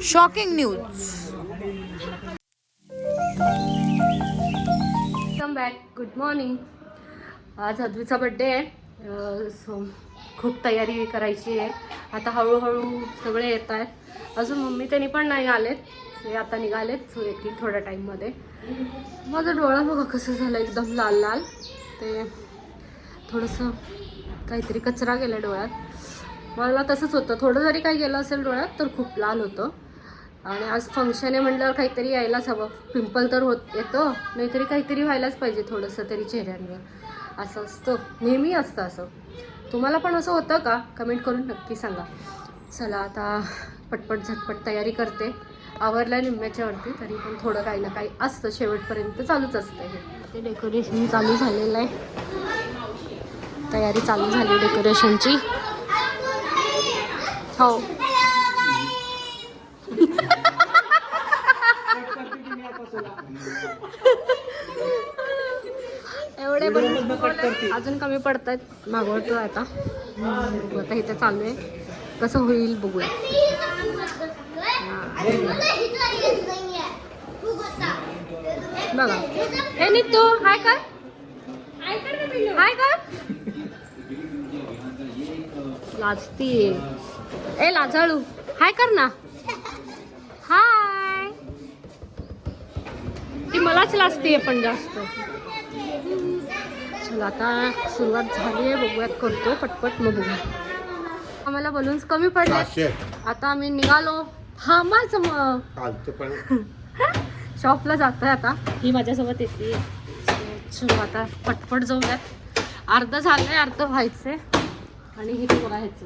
Shocking news. Welcome back. Good morning. आज अद्वीचा birthday आहे. So खूप तयारी करायची आहे. आता हळूहळू सगळे येत आहेत. अजून मम्मी त्यांनी पण नाही आलेत. ते आता निघालेत. सो येतील थोड्या टाईममध्ये. माझं डोळा बघा कसं झालं, एकदम लाल लाल. ते थोडंसं काहीतरी कचरा गेला डोळ्यात. मला तसंच होतं, थोडं जरी काही गेलं असेल डोळ्यात तर खूप लाल होतं. आणि आज फंक्शन आहे म्हटल्यावर काहीतरी यायलाच हवं. पिंपल तर येतं, नाहीतरी काहीतरी व्हायलाच पाहिजे थोडंसं तरी चेहऱ्यांवर. असं असतं, नेहमी असतं असं. तुम्हाला पण असं होतं का? कमेंट करून नक्की सांगा. चला आता पटपट झटपट तयारी करते. आवरल्या निम्म्याच्यावरती, तरी पण थोडं काही ना काही असतं, शेवटपर्यंत चालूच असतं हे. ते डेकोरेशन चालू झालेलं आहे. तयारी चालू झाली डेकोरेशनची. हो. एवढे पण अजून कमी पडतायत. मागवतो आता. आता इथे चालू आहे, कसं होईल बघूया. बघा हे नितू हाय कर, हाय कर. लाजती ए लाजाळू, हाय कर ना. हाय. ती मलाच लाजते पण जास्त. चला आता सुरुवात झाली आहे, बघूयात. करतो पटपट मग बघूया. आम्हाला बलून्स कमी पडले. आता आम्ही निघालो. हा माझं मग शॉपला जातोय आता. ही माझ्यासोबत येते. चलो आता पटपट जाऊयात. अर्ध झालंय, अर्ध व्हायचंय. आणि हे बघायचं.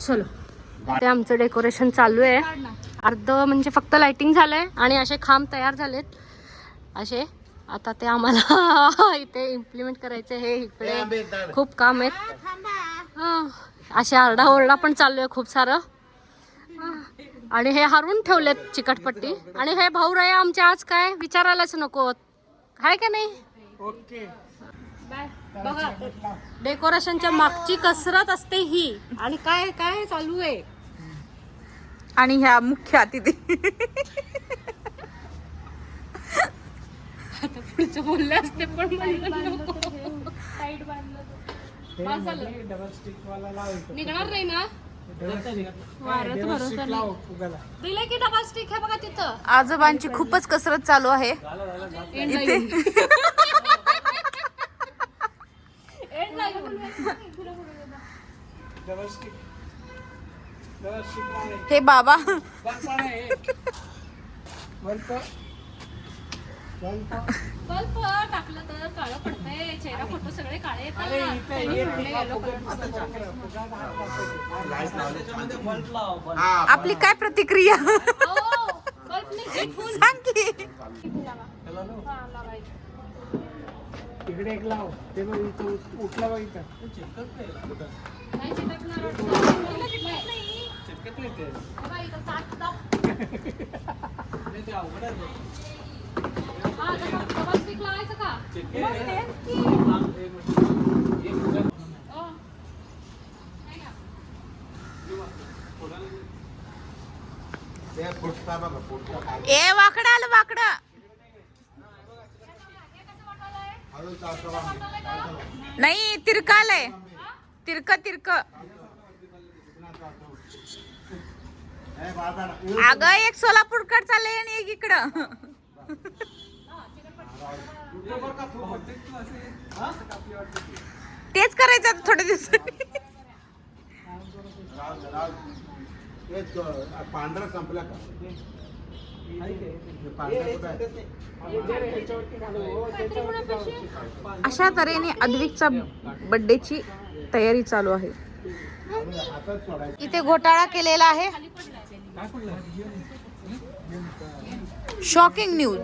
चलो. ते आमचं डेकोरेशन चालू आहे. अर्ध म्हणजे फक्त लाइटिंग झालंय आणि असे खांब तयार झालेत असे. आता ते आम्हाला इथे इम्प्लिमेंट करायचे. हे इकडे खूप काम आहेत. असे आरडाओरडा पण चालू आहे खूप सारं. आणि हे हारून ठेवलेत चिकटपट्टी. आणि हे भाऊराय आमचे आज काय विचारायलाच नको, आहे का नाही? ओके. बघा डेकोरेशनच्या मागची कसरत असते ही. आणि काय काय चालू आहे. आणि ह्या मुख्य अतिथी. आता पुढचं बोलले असते पण निघणार नाही ना. दिले की डबल स्टिक आहे बघा तिथं. आजोबांची खूपच कसरत चालू आहे इथे. हे बाबा बल्ब टाकलं तर काळं पडतंय. चेहरा फोटो सगळे काळे येतात. आपली काय प्रतिक्रिया सांग की. तिकडे एक लाव. ते बघ इथं उठला बघ इथं. चिटकत नाही ते. ए वाकडं आलं वाकडं. नाही तिरका आलंय. तिरक तिरक. अगं एक सोलापूरकड चाललंय आणि एक इकडं. तेच करायचं आता थोड्या दिवसांनी. पांढरा संपला का? अशा तऱ्हेने अद्विकचा बर्थडेची तयारी चालू आहे. इथे घोटाळा केलेला आहे. Shocking news.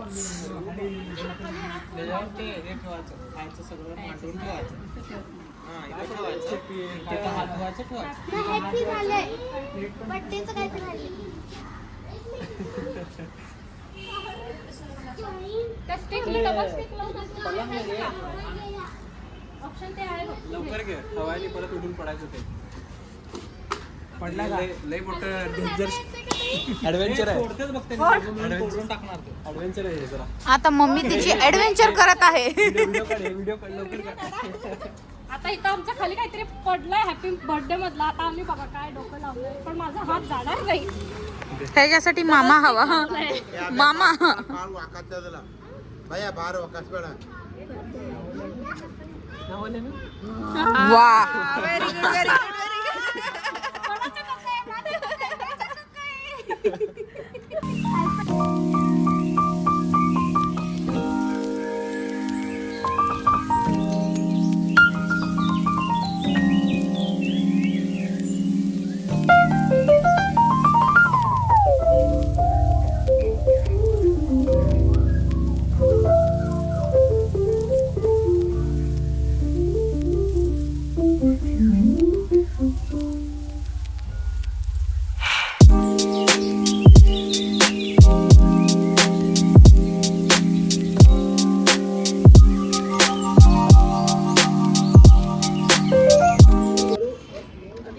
लवकर घे, हवानी परत उठून पडायचं ते. पडला लय मोठं डेंजर ऍडव्हेंचर आहे. सोडतेच बघते टाकणार ते. ऍडव्हेंचर आहे हे जरा. आता मम्मी तिची ऍडव्हेंचर करत आहे. व्हिडिओ काढ, व्हिडिओ काढ, लवकर काढ. आता इथं आमच्या खाली काहीतरी पडलंय हॅपी बर्थडे मधला. आता आम्ही बघा काय डोकं लावलंय, पण माझा हात जाणार नाही. त्याच्यासाठी मामा हवा. मामा वा व्हेरी गुड व्हेरी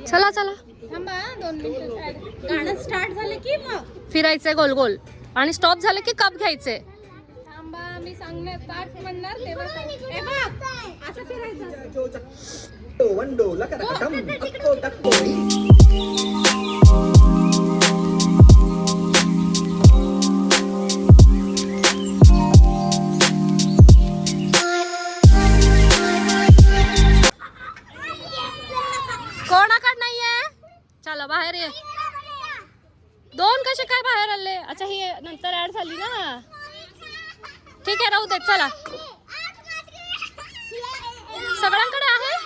चला चला गाणं स्टार्ट झालं की मग फिरायचंय गोल गोल आणि स्टॉप झालं की कप घ्यायचे. थांबा मी सांगणार पाच म्हणणार तेव्हा ए बघ असं फिरायचं कोणाकडे नाहीये. चला बाहेर ये. दोन कसे काय बाहेर आले. अच्छा ही नंतर ऍड झाली ना. ठीक आहे राहू दे. चला सगळ्यांकडे आहे.